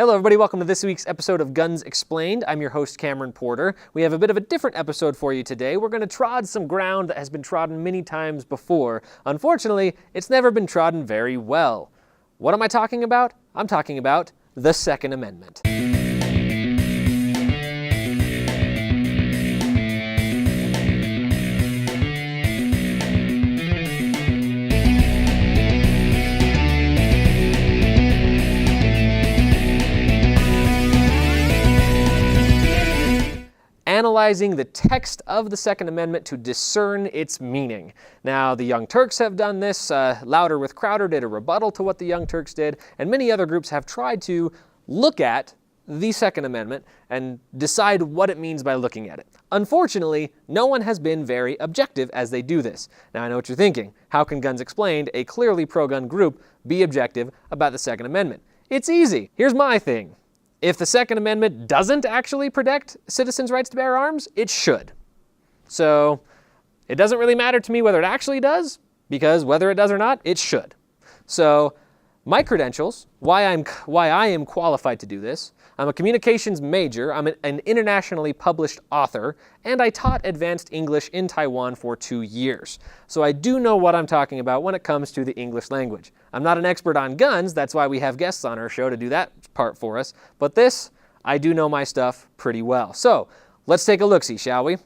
Hello everybody, welcome to this week's episode of Guns Explained. I'm your host Cameron Porter. We have a bit of a different episode for you today. We're going to trod some ground that has been trodden many times before. Unfortunately, it's never been trodden very well. What am I talking about? I'm talking about the Second Amendment. Analyzing the text of the Second Amendment to discern its meaning. Now, the Young Turks have done this. Louder with Crowder did a rebuttal to what the Young Turks did, and many other groups have tried to look at the Second Amendment and decide what it means by looking at it. Unfortunately, no one has been very objective as they do this. Now, I know what you're thinking. How can Guns Explained, a clearly pro-gun group, be objective about the Second Amendment? It's easy. Here's my thing. If the Second Amendment doesn't actually protect citizens' rights to bear arms, it should. So it doesn't really matter to me whether it actually does, because whether it does or not, it should. So my credentials, why I am qualified to do this: I'm a communications major, I'm an internationally published author, and I taught advanced English in Taiwan for 2 years. So I do know what I'm talking about when it comes to the English language. I'm not an expert on guns, that's why we have guests on our show to do that part for us, but this, I do know my stuff pretty well. So let's take a look-see, shall we?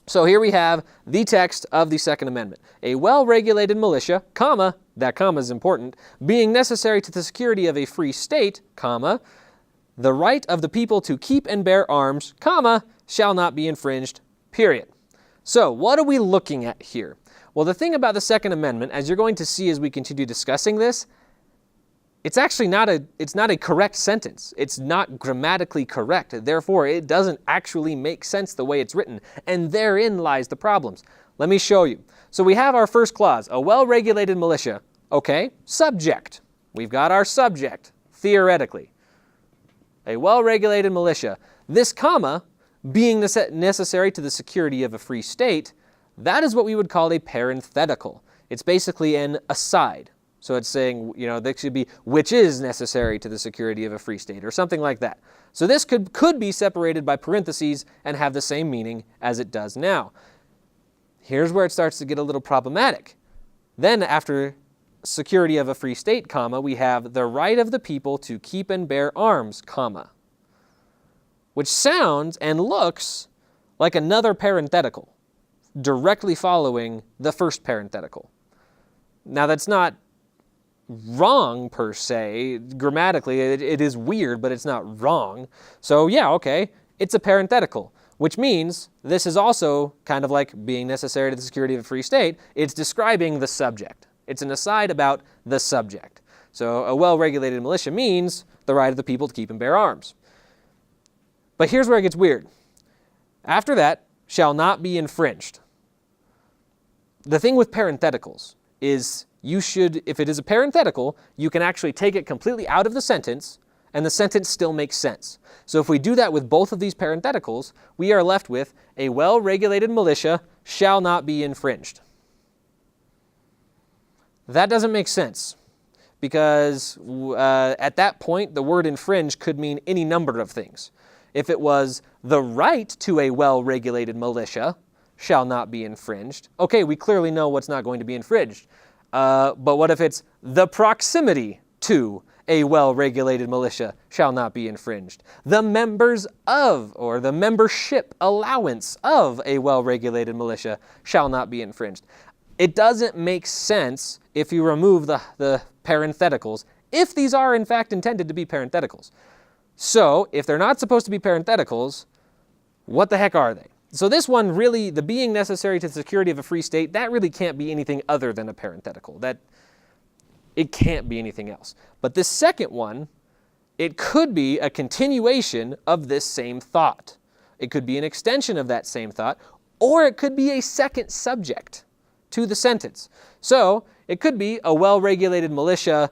So here we have the text of the Second Amendment. A well-regulated militia, comma, that comma is important, being necessary to the security of a free state, comma, the right of the people to keep and bear arms, comma, shall not be infringed, period. So what are we looking at here? Well, the thing about the Second Amendment, as you're going to see as we continue discussing this, it's actually not a correct sentence. It's not grammatically correct. Therefore, it doesn't actually make sense the way it's written. And therein lies the problems. Let me show you. So we have our first clause, a well-regulated militia. Okay, subject. We've got our subject, theoretically. A well-regulated militia. This comma, being necessary to the security of a free state, that is what we would call a parenthetical. It's basically an aside. So it's saying, that should be, which is necessary to the security of a free state, or something like that. So this could be separated by parentheses and have the same meaning as it does now. Here's where it starts to get a little problematic. Then after security of a free state, comma, we have the right of the people to keep and bear arms, comma, which sounds and looks like another parenthetical, directly following the first parenthetical. Now that's not wrong per se. Grammatically, it is weird, but it's not wrong. So yeah, okay, it's a parenthetical, which means this is also kind of like being necessary to the security of a free state. It's describing the subject. It's an aside about the subject. So a well-regulated militia means the right of the people to keep and bear arms. But here's where it gets weird. After that, shall not be infringed. The thing with parentheticals is you should, if it is a parenthetical, you can actually take it completely out of the sentence, and the sentence still makes sense. So if we do that with both of these parentheticals, we are left with a well-regulated militia shall not be infringed. That doesn't make sense, because at that point, the word infringe could mean any number of things. If it was the right to a well-regulated militia shall not be infringed, okay, we clearly know what's not going to be infringed. But what if it's the proximity to a well-regulated militia shall not be infringed? The members of, or the membership allowance of a well-regulated militia shall not be infringed. It doesn't make sense if you remove the parentheticals, if these are in fact intended to be parentheticals. So if they're not supposed to be parentheticals, what the heck are they? So this one really, the being necessary to the security of a free state, that really can't be anything other than a parenthetical. It can't be anything else. But this second one, it could be a continuation of this same thought. It could be an extension of that same thought, or it could be a second subject to the sentence. So it could be a well-regulated militia,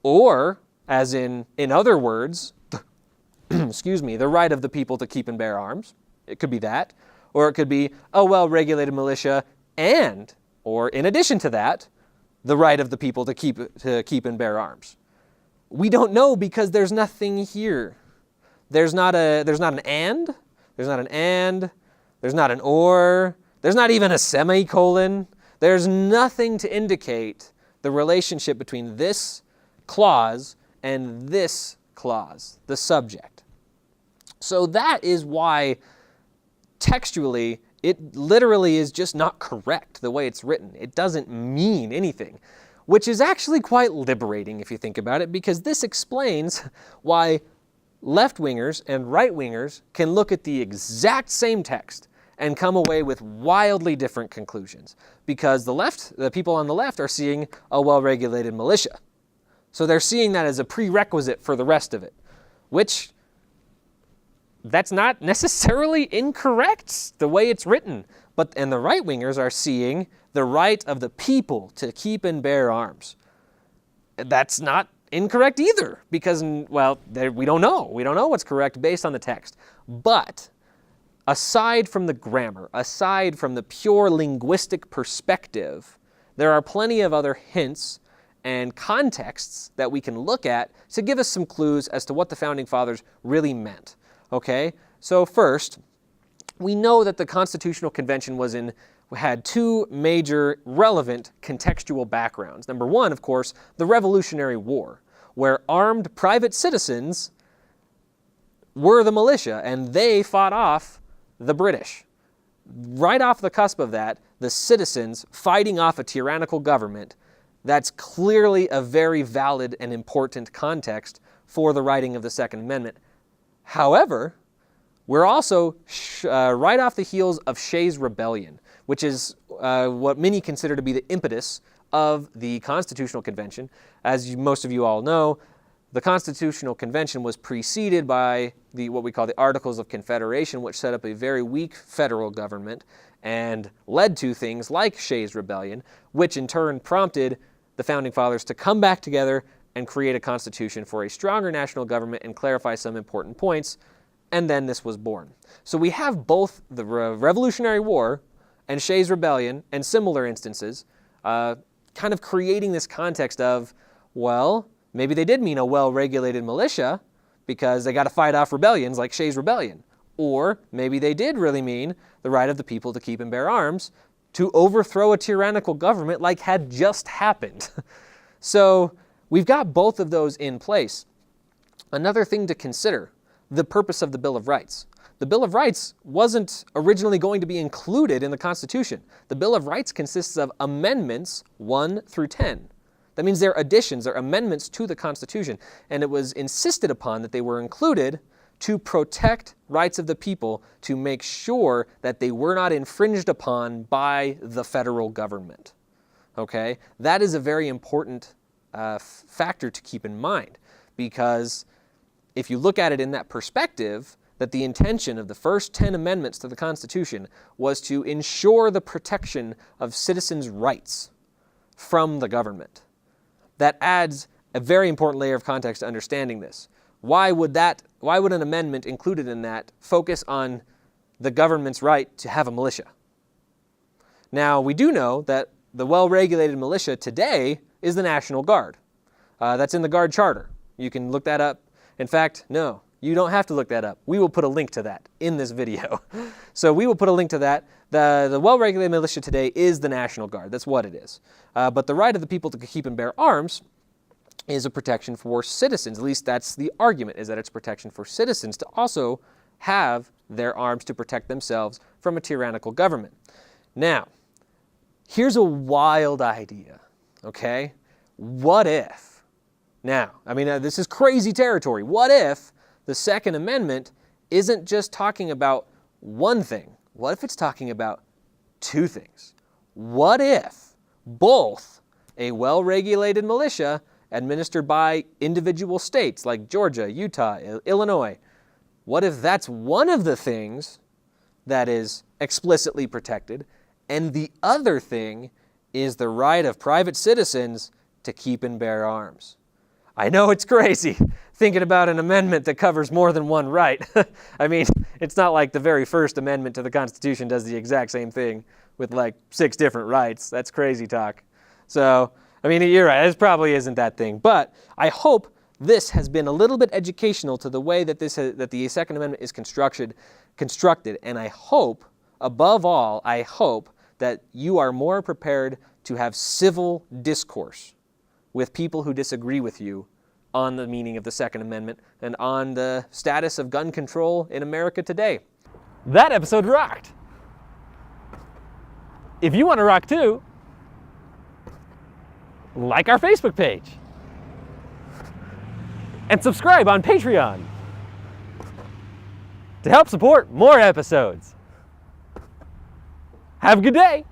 or, as in other words, excuse me, the right of the people to keep and bear arms. It could be that. Or it could be a well-regulated militia and, or in addition to that, the right of the people to keep and bear arms. We don't know because there's nothing here. There's not an and, there's not an and, there's not an or, there's not even a semicolon. There's nothing to indicate the relationship between this clause and this clause, the subject. So that is why textually it literally is just not correct the way it's written. It doesn't mean anything, which is actually quite liberating if you think about it, because this explains why left-wingers and right-wingers can look at the exact same text and come away with wildly different conclusions. Because the people on the left are seeing a well-regulated militia. So they're seeing that as a prerequisite for the rest of it, which that's not necessarily incorrect the way it's written. And the right-wingers are seeing the right of the people to keep and bear arms. That's not incorrect either, because, well, we don't know. We don't know what's correct based on the text. But aside from the grammar, aside from the pure linguistic perspective, there are plenty of other hints and contexts that we can look at to give us some clues as to what the Founding Fathers really meant. Okay? So first, we know that the Constitutional Convention had two major relevant contextual backgrounds. Number one, of course, the Revolutionary War, where armed private citizens were the militia, and they fought off the British. Right off the cusp of that, the citizens fighting off a tyrannical government, that's clearly a very valid and important context for the writing of the Second Amendment. However, we're also right off the heels of Shays' Rebellion, which is what many consider to be the impetus of the Constitutional Convention. As most of you all know, the Constitutional Convention was preceded by what we call the Articles of Confederation, which set up a very weak federal government and led to things like Shays' Rebellion, which in turn prompted the Founding Fathers to come back together and create a constitution for a stronger national government and clarify some important points, and then this was born. So we have both the Revolutionary War and Shays' Rebellion and similar instances kind of creating this context of, well, maybe they did mean a well-regulated militia because they got to fight off rebellions like Shays' Rebellion. Or maybe they did really mean the right of the people to keep and bear arms to overthrow a tyrannical government like had just happened. So we've got both of those in place. Another thing to consider, the purpose of the Bill of Rights. The Bill of Rights wasn't originally going to be included in the Constitution. The Bill of Rights consists of amendments 1 through 10. That means they're additions, they're amendments to the Constitution, and it was insisted upon that they were included to protect rights of the people, to make sure that they were not infringed upon by the federal government. Okay? That is a very important factor to keep in mind, because if you look at it in that perspective, that the intention of the first 10 amendments to the Constitution was to ensure the protection of citizens' rights from the government. That adds a very important layer of context to understanding this. Why would an amendment included in that focus on the government's right to have a militia? Now, we do know that the well-regulated militia today is the National Guard. That's in the Guard Charter. You can look that up. In fact, no, you don't have to look that up. We will put a link to that in this video. So we will put a link to that. The well-regulated militia today is the National Guard. That's what it is. But the right of the people to keep and bear arms is a protection for citizens. At least that's the argument, is that it's protection for citizens to also have their arms to protect themselves from a tyrannical government. Now, here's a wild idea, okay? What if? Now, I mean, this is crazy territory. What if the Second Amendment isn't just talking about one thing? What if it's talking about two things? What if both a well-regulated militia administered by individual states like Georgia, Utah, Illinois, what if that's one of the things that is explicitly protected, and the other thing is the right of private citizens to keep and bear arms? I know it's crazy thinking about an amendment that covers more than one right. I mean, it's not like the very first amendment to the Constitution does the exact same thing with like 6 different rights. That's crazy talk. So, I mean, you're right, it probably isn't that thing. But I hope this has been a little bit educational to the way that that the Second Amendment is constructed, and I hope, above all, I hope that you are more prepared to have civil discourse with people who disagree with you on the meaning of the Second Amendment and on the status of gun control in America today. That episode rocked! If you want to rock too, like our Facebook page and subscribe on Patreon to help support more episodes. Have a good day!